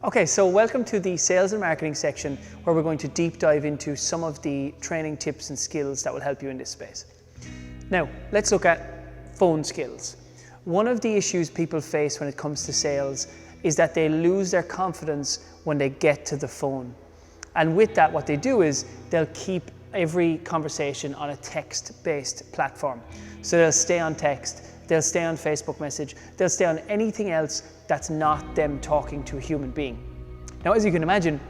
Okay, so welcome to the sales and marketing section where we're going to deep dive into some of the training tips and skills that will help you in this space. Now, let's look at phone skills. One of the issues people face when it comes to sales is that they lose their confidence when they get to the phone. And with that, what they do is they'll keep every conversation on a text-based platform. So they'll stay on text, they'll stay on Facebook message, they'll stay on anything else that's not them talking to a human being. Now, as you can imagine,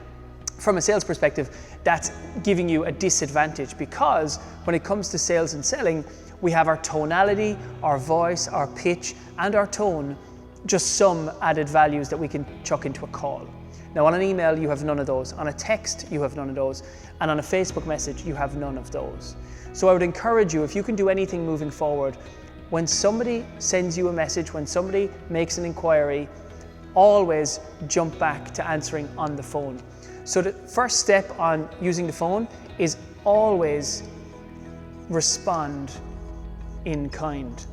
from a sales perspective, that's giving you a disadvantage because when it comes to sales and selling, we have our tonality, our voice, our pitch, and our tone, just some added values that we can chuck into a call. Now, on an email, you have none of those. On a text, you have none of those. And on a Facebook message, you have none of those. So I would encourage you, if you can do anything moving forward, when somebody sends you a message, when somebody makes an inquiry, always jump back to answering on the phone. So the first step on using the phone is always respond in kind.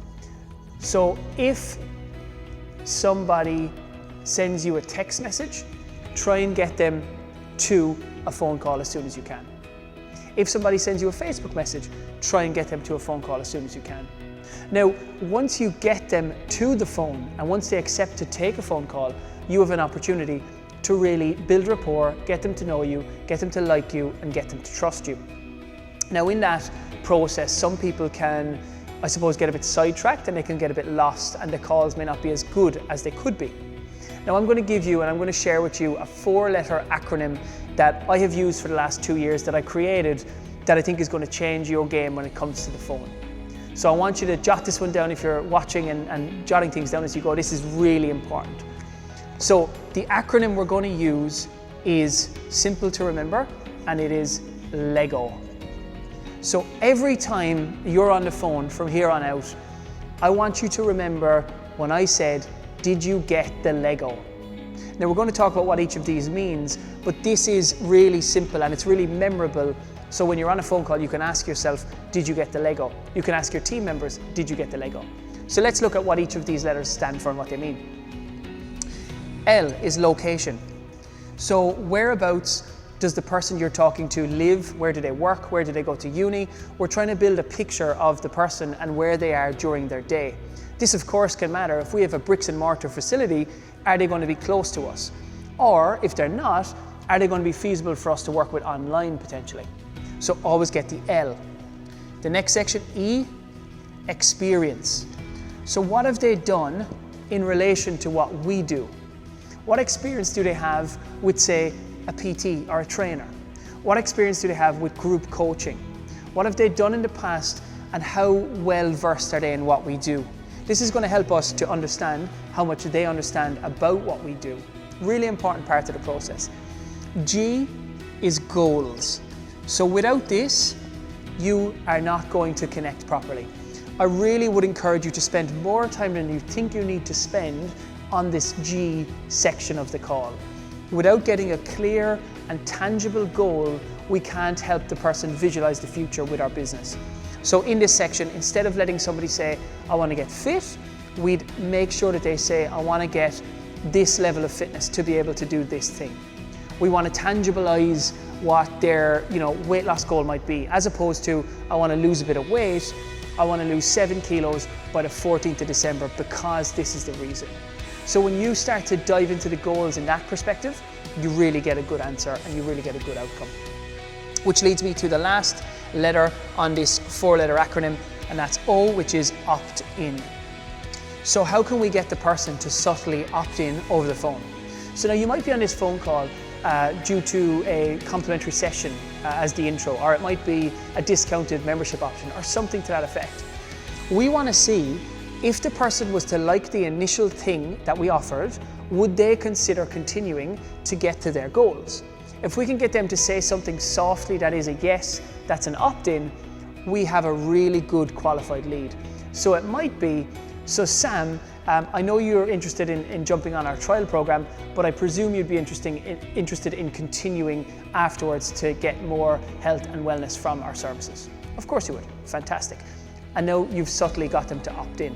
So if somebody sends you a text message, try and get them to a phone call as soon as you can. If somebody sends you a Facebook message, try and get them to a phone call as soon as you can. Now, once you get them to the phone and once they accept to take a phone call, you have an opportunity to really build rapport, get them to know you, get them to like you, and get them to trust you. Now, in that process, some people can, I suppose, get a bit sidetracked and they can get a bit lost and the calls may not be as good as they could be. Now, I'm going to give you and I'm going to share with you a 4-letter acronym that I have used for the last 2 years that I created that I think is going to change your game when it comes to the phone. So I want you to jot this one down if you're watching and jotting things down as you go. This is really important. So the acronym we're going to use is simple to remember, and it is LEGO. So every time you're on the phone from here on out, I want you to remember when I said, did you get the LEGO? Now we're going to talk about what each of these means, but this is really simple and it's really memorable. So when you're on a phone call, you can ask yourself, did you get the LEGO? You can ask your team members, did you get the LEGO? So let's look at what each of these letters stand for and what they mean. L is location. So whereabouts does the person you're talking to live? Where do they work? Where do they go to uni? We're trying to build a picture of the person and where they are during their day. This, of course, can matter. If we have a bricks and mortar facility, are they going to be close to us? Or if they're not, are they going to be feasible for us to work with online potentially? So always get the L. The next section, E, experience. So what have they done in relation to what we do? What experience do they have with, say, a PT or a trainer? What experience do they have with group coaching? What have they done in the past and how well versed are they in what we do? This is going to help us to understand how much they understand about what we do. Really important part of the process. G is goals. So without this, you are not going to connect properly. I really would encourage you to spend more time than you think you need to spend on this G section of the call. Without getting a clear and tangible goal, we can't help the person visualize the future with our business. So in this section, instead of letting somebody say, I want to get fit, we'd make sure that they say, I want to get this level of fitness to be able to do this thing. We want to tangibilize what their weight loss goal might be, as opposed to, I want to lose a bit of weight, I want to lose 7 kilos by the 14th of December because this is the reason. So when you start to dive into the goals in that perspective, you really get a good answer and you really get a good outcome. Which leads me to the last letter on this 4-letter acronym, and that's O, which is opt in. So how can we get the person to subtly opt in over the phone? So now you might be on this phone call due to a complimentary session as the intro, or it might be a discounted membership option or something to that effect. We want to see if the person was to like the initial thing that we offered, would they consider continuing to get to their goals? If we can get them to say something softly that is a yes, that's an opt-in, we have a really good qualified lead. So it might be, so Sam, I know you're interested in jumping on our trial program, but I presume you'd be interested in continuing afterwards to get more health and wellness from our services. Of course you would. Fantastic. And now you've subtly got them to opt in.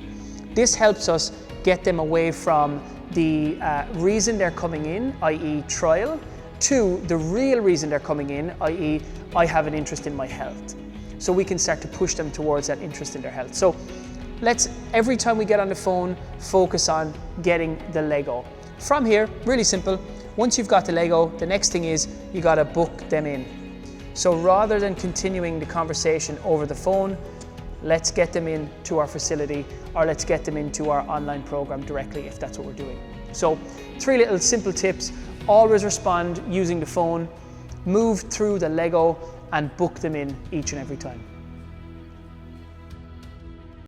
This helps us get them away from the reason they're coming in, i.e. trial, to the real reason they're coming in, i.e. I have an interest in my health. So we can start to push them towards that interest in their health. So let's, every time we get on the phone, focus on getting the Lego. From here, really simple, once you've got the Lego, the next thing is you gotta book them in. So rather than continuing the conversation over the phone, let's get them in to our facility, or let's get them into our online program directly if that's what we're doing. So 3 little simple tips: always respond using the phone, move through the Lego, and book them in each and every time.